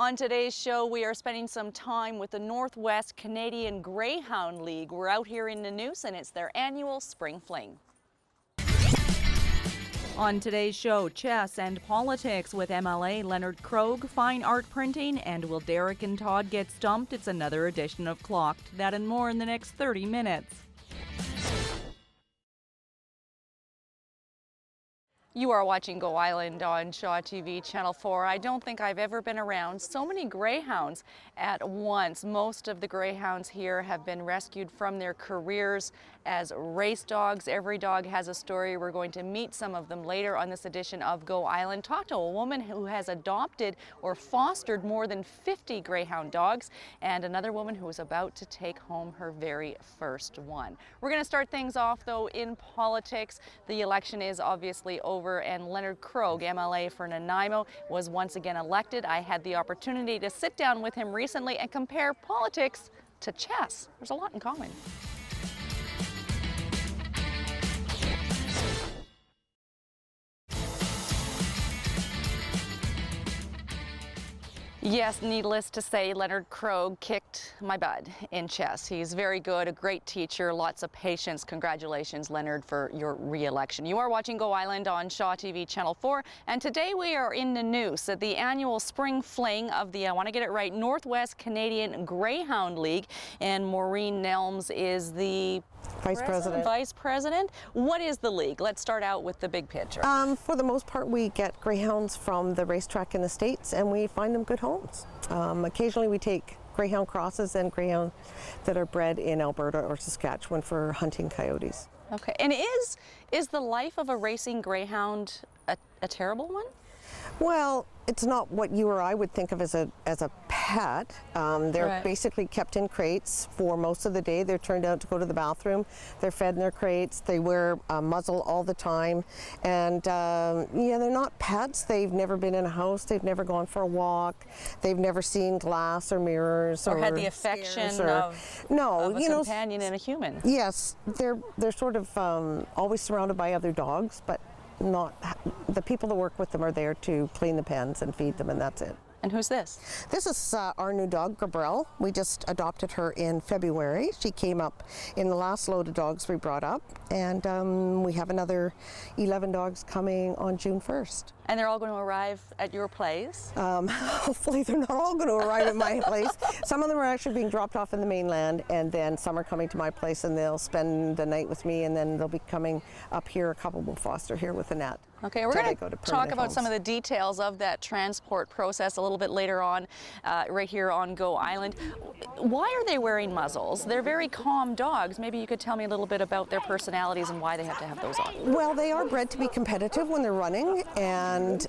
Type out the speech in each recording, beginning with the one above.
On today's show, we are spending some time with the Northwest Canadian Greyhound League. We're out here in Nanaimo, and it's their annual Spring Fling. On today's show, chess and politics with MLA Leonard Krogh, fine art printing, and will Derek and Todd get stumped? It's another edition of Clocked. That and more in the next 30 minutes. You are watching Go Island on Shaw TV Channel 4. I don't think I've ever been around so many greyhounds at once. Most of the greyhounds here have been rescued from their careers as race dogs. Every dog has a story. We're going to meet some of them later on this edition of Go Island. Talk to a woman who has adopted or fostered more than 50 greyhound dogs, and another woman who is about to take home her very first one. We're going to start things off though in politics. The election is obviously over, and Leonard Krogh, MLA for Nanaimo, was once again elected. I had the opportunity to sit down with him recently and compare politics to chess. There's a lot in common. Yes, needless to say, Leonard Krogh kicked my butt in chess. He's very good, a great teacher, lots of patience. Congratulations, Leonard, for your re-election. You are watching Go Island on Shaw TV Channel 4, and today we are in Nanaimo at the annual Spring Fling of the, I want to get it right, Northwest Canadian Greyhound League, and Maureen Nelms is the Vice President. What is the league? Let's start out with the big picture. For the most part, we get greyhounds from the racetrack in the States, and we find them good homes. Occasionally we take greyhound crosses and greyhounds that are bred in Alberta or Saskatchewan for hunting coyotes. Okay, and is the life of a racing greyhound a terrible one? Well, it's not what you or I would think of as a pet. They're Right. basically kept in crates for most of the day. They're turned out to go to the bathroom. They're fed in their crates. They wear a muzzle all the time. And yeah, they're not pets. They've never been in a house. They've never gone for a walk. They've never seen glass or mirrors or had the affection of a companion and a human. Yes, they're sort of always surrounded by other dogs, but not the people that work with them are there to clean the pens and feed them, and that's it. And who's this? This is our new dog, Gabrielle. We just adopted her in February. She came up in the last load of dogs we brought up, and we have another 11 dogs coming on June 1st. And they're all going to arrive at your place? Hopefully they're not all going to arrive at my place. Some of them are actually being dropped off in the mainland, and then some are coming to my place and they'll spend the night with me, and then they'll be coming up here. A couple will foster here with Annette. Okay, we're going to talk about some of the details of that transport process a little bit later on, right here on Go Island. Why are they wearing muzzles? They're very calm dogs. Maybe you could tell me a little bit about their personalities and why they have to have those on. Well, they are bred to be competitive when they're running, and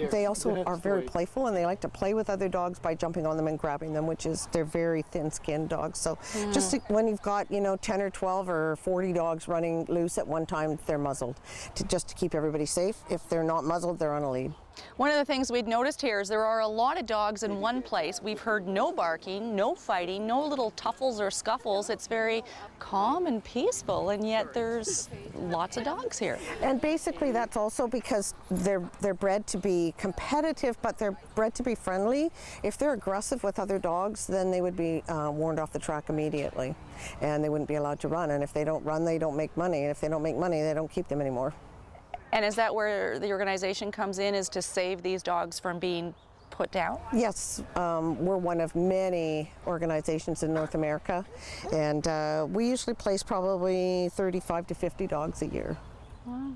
they also are very playful, and they like to play with other dogs by jumping on them and grabbing them, which is, they're very thin-skinned dogs. So just when you've got, 10 or 12 or 40 dogs running loose at one time, they're muzzled just to keep everybody safe. If they're not muzzled, they're on a lead. One of the things we'd noticed here is there are a lot of dogs in one place. We've heard no barking, no fighting, no little tuffles or scuffles. It's very calm and peaceful, and yet there's lots of dogs here. And basically that's also because they're bred to be competitive, but they're bred to be friendly. If they're aggressive with other dogs, then they would be warned off the track immediately, and they wouldn't be allowed to run. And if they don't run, they don't make money. And if they don't make money, they don't keep them anymore. And is that where the organization comes in, is to save these dogs from being put down? Yes, we're one of many organizations in North America, and we usually place probably 35 to 50 dogs a year. Wow.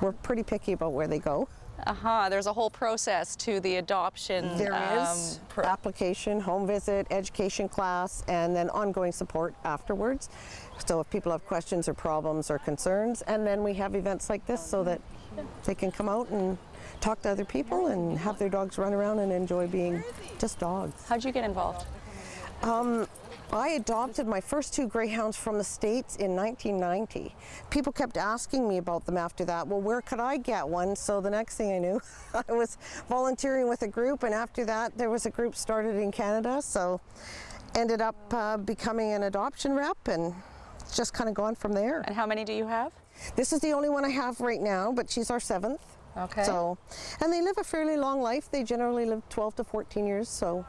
We're pretty picky about where they go. There's a whole process to the adoption. There is application, home visit, education class, and then ongoing support afterwards. So if people have questions or problems or concerns, and then we have events like this so that they can come out and talk to other people and have their dogs run around and enjoy being just dogs. How'd you get involved? I adopted my first two greyhounds from the States in 1990. People kept asking me about them after that. Well, where could I get one? So the next thing I knew, I was volunteering with a group, and after that there was a group started in Canada, so ended up becoming an adoption rep, and just kind of gone from there. And how many do you have? This is the only one I have right now, but she's our 7th. Okay. So, and they live a fairly long life. They generally live 12 to 14 years. So,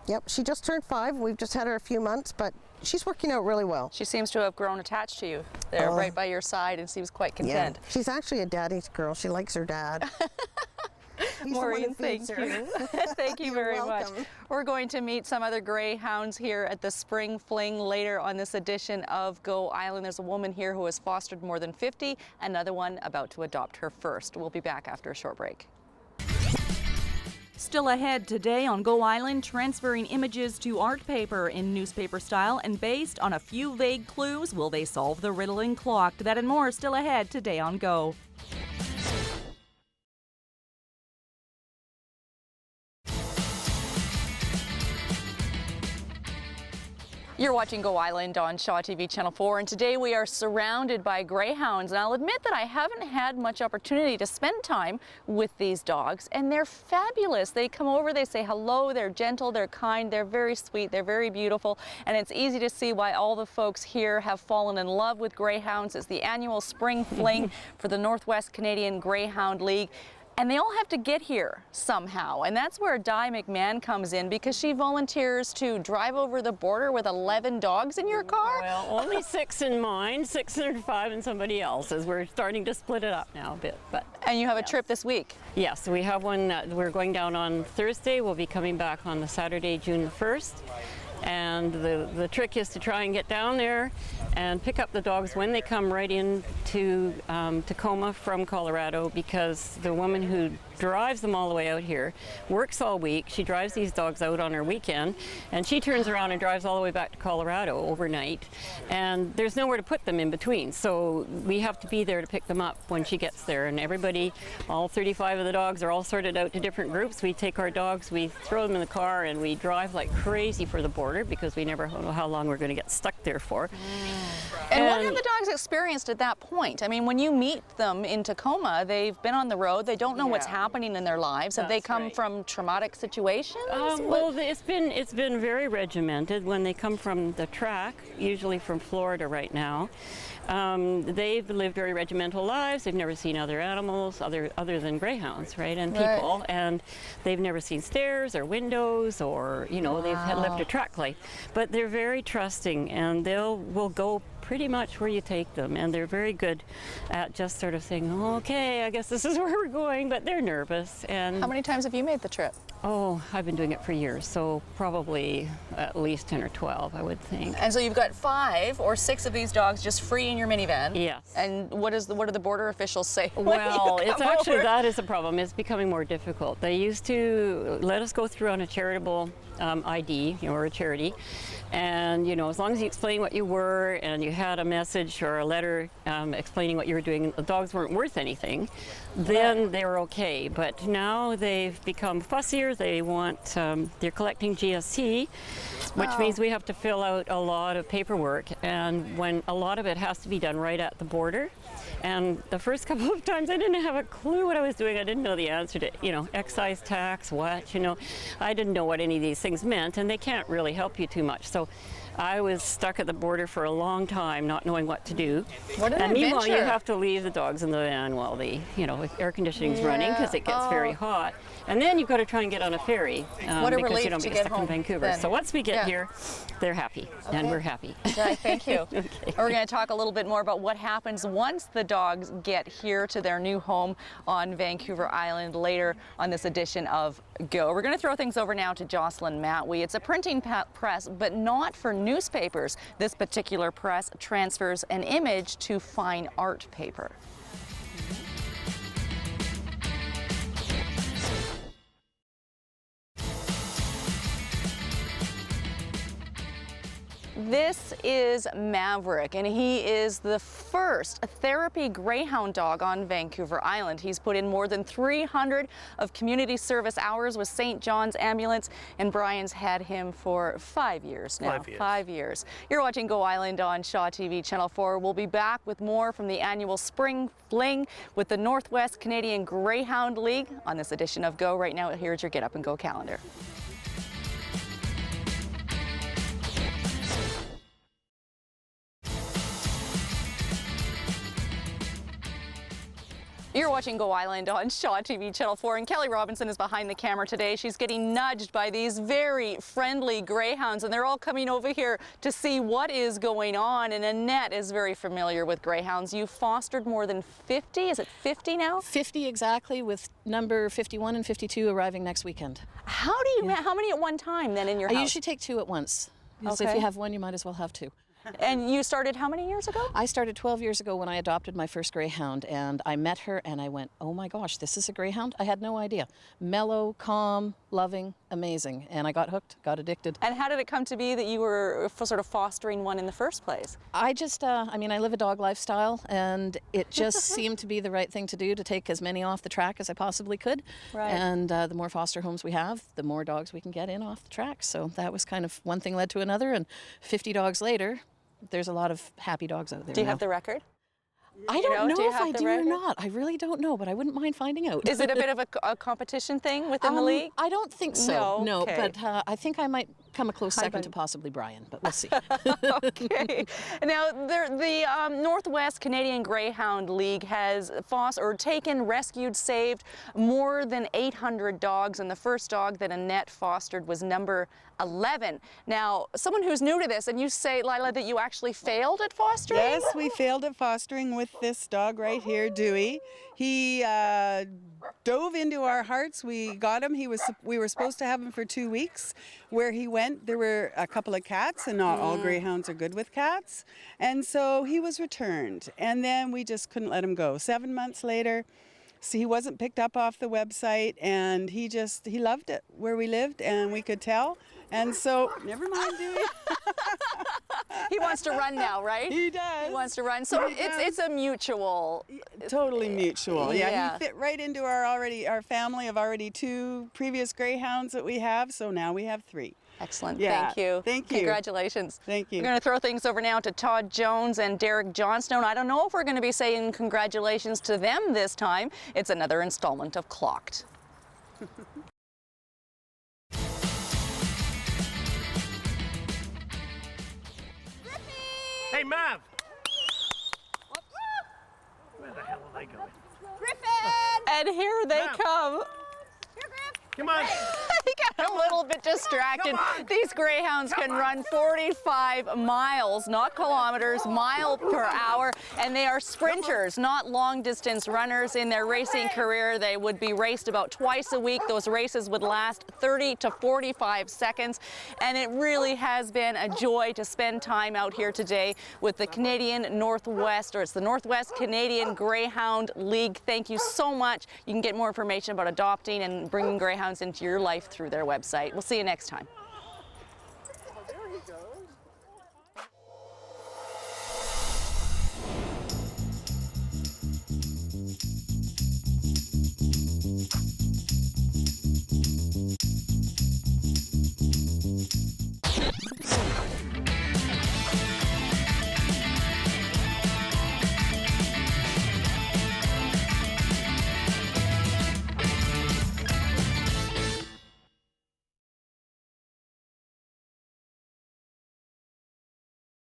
yep, she just turned 5. We've just had her a few months, but she's working out really well. She seems to have grown attached to you there, right by your side, and seems quite content. Yeah, she's actually a daddy's girl. She likes her dad. Maureen, thank you. Thank you very much. welcome. We're going to meet some other greyhounds here at the Spring Fling later on this edition of Go Island. There's a woman here who has fostered more than 50, another one about to adopt her first. We'll be back after a short break. Still ahead today on Go Island, transferring images to art paper in newspaper style and based on a few vague clues. Will they solve the riddle in clocked? That and more still ahead today on Go. You're watching Go Island on Shaw TV Channel 4, and today we are surrounded by greyhounds. And I'll admit that I haven't had much opportunity to spend time with these dogs, and they're fabulous. They come over, they say hello, they're gentle, they're kind, they're very sweet, they're very beautiful, and it's easy to see why all the folks here have fallen in love with greyhounds. It's the annual Spring Fling for the Northwest Canadian Greyhound League. And they all have to get here somehow, and that's where Di McMahon comes in, because she volunteers to drive over the border with 11 dogs in your car. Well, only 6 in mine, 6 and 5 in somebody else's. We're starting to split it up now a bit, but. And you have a trip this week. Yes, we have one. We're going down on Thursday. We'll be coming back on the Saturday, June 1st. And the trick is to try and get down there and pick up the dogs when they come right in to Tacoma from Colorado, because the woman who drives them all the way out here works all week. She drives these dogs out on her weekend, and she turns around and drives all the way back to Colorado overnight, and there's nowhere to put them in between. So we have to be there to pick them up when she gets there, and everybody, all 35 of the dogs are all sorted out to different groups. We take our dogs, we throw them in the car, and we drive like crazy for the border, because we never know how long we're going to get stuck there for. And what have the dogs experienced at that point? I mean, when you meet them in Tacoma, they've been on the road, they don't know what's happening in their lives. Have they come from traumatic situations? Well, it's been very regimented when they come from the track, usually from Florida right now. They've lived very regimental lives. They've never seen other animals other than greyhounds, right, and people, and they've never seen stairs or windows, or they've lived a track life. But they're very trusting, and will go pretty much where you take them, and they're very good at just sort of saying, okay, I guess this is where we're going, but they're nervous. And how many times have you made the trip? Oh, I've been doing it for years, so probably at least 10 or 12, I would think. And so you've got 5 or 6 of these dogs just free in your minivan. Yes. And what do the border officials say? Well, it's actually, that is a problem. It's becoming more difficult. They used to let us go through on a charitable ID, or a charity, and as long as you explain what you were and you had a message or a letter explaining what you were doing, the dogs weren't worth anything, then they were okay. But now they've become fussier. They want, they're collecting GST, which means we have to fill out a lot of paperwork, and when a lot of it has to be done right at the border. And the first couple of times I didn't have a clue what I was doing. I didn't know the answer to, excise tax, what, I didn't know what any of these things meant, and they can't really help you too much. So I was stuck at the border for a long time, not knowing what to do. What an and meanwhile, adventure. you have to leave the dogs in the van while the, air conditioning's running, because it gets very hot. And then you've got to try and get on a ferry, what a because relief you don't to get get stuck home in Vancouver. then. So once we get here, they're happy, and we're happy. Okay, thank you. We're going to talk a little bit more about what happens once the dogs get here to their new home on Vancouver Island later on this edition of Go. We're going to throw things over now to Jocelyn Matwee. It's a printing press, but not for newspapers. This particular press transfers an image to fine art paper. This is Maverick, and he is the first therapy greyhound dog on Vancouver Island. He's put in more than 300 of community service hours with St. John's Ambulance, and Brian's had him for 5 years now. 5 years. 5 years. You're watching Go Island on Shaw TV Channel 4. We'll be back with more from the annual Spring Fling with the Northwest Canadian Greyhound League on this edition of Go. Right now, here's your Get Up and Go calendar. You're watching Go Island on Shaw TV Channel 4, and Kelly Robinson is behind the camera today. She's getting nudged by these very friendly greyhounds, and they're all coming over here to see what is going on. And Annette is very familiar with greyhounds. You've fostered more than 50, is it 50 now? 50 exactly, with number 51 and 52 arriving next weekend. How many at one time then in your house? I usually take 2 at once. Because if Okay. you have one, you might as well have 2. And you started how many years ago? I started 12 years ago when I adopted my first greyhound, and I met her and I went, oh my gosh, this is a greyhound? I had no idea. Mellow, calm, loving, amazing. And I got hooked, got addicted. And how did it come to be that you were sort of fostering one in the first place? I just, I live a dog lifestyle, and it just seemed to be the right thing to do, to take as many off the track as I possibly could. Right. And the more foster homes we have, the more dogs we can get in off the track. So that was kind of one thing led to another, and 50 dogs later, there's a lot of happy dogs out there. Do you now. have the record? I don't know do you if have I the do or record? not. I really don't know, but I wouldn't mind finding out. Is it a bit of a competition thing within the league? I don't think so. No? Okay. But I think I might come a close second to possibly Brian, but we'll see. Okay. Now, the Northwest Canadian Greyhound League has taken, rescued, saved more than 800 dogs, and the first dog that Annette fostered was number 11. Now, someone who's new to this, and you say, Lila, that you actually failed at fostering? Yes, we failed at fostering with this dog right here, Dewey. He dove into our hearts. We got him. We were supposed to have him for 2 weeks. Where he went, there were a couple of cats, and not all greyhounds are good with cats. And so he was returned. And then we just couldn't let him go. 7 months later, so he wasn't picked up off the website, and he loved it where we lived, and we could tell. And so, never mind, Dewey. He wants to run now, right? He does. He wants to run. So it's a mutual. Totally mutual. Yeah, Yeah. he fit right into our family of already 2 previous greyhounds that we have. So now we have 3. Excellent. Yeah, Thank you. thank you. Congratulations. Thank you. We're going to throw things over now to Todd Jones and Derek Johnstone. I don't know if we're going to be saying congratulations to them this time. It's another installment of Clocked. Hey, Mav! Where the hell are they going? And here they Now. come. Come on! He got a little bit distracted. These greyhounds can run 45 miles, not kilometers, mile per hour, and they are sprinters, not long distance runners. In their racing career, they would be raced about twice a week. Those races would last 30 to 45 seconds, and it really has been a joy to spend time out here today with the Canadian Northwest, or it's the Northwest Canadian Greyhound League. Thank you so much. You can get more information about adopting and bringing greyhounds into your life through their website. We'll see you next time.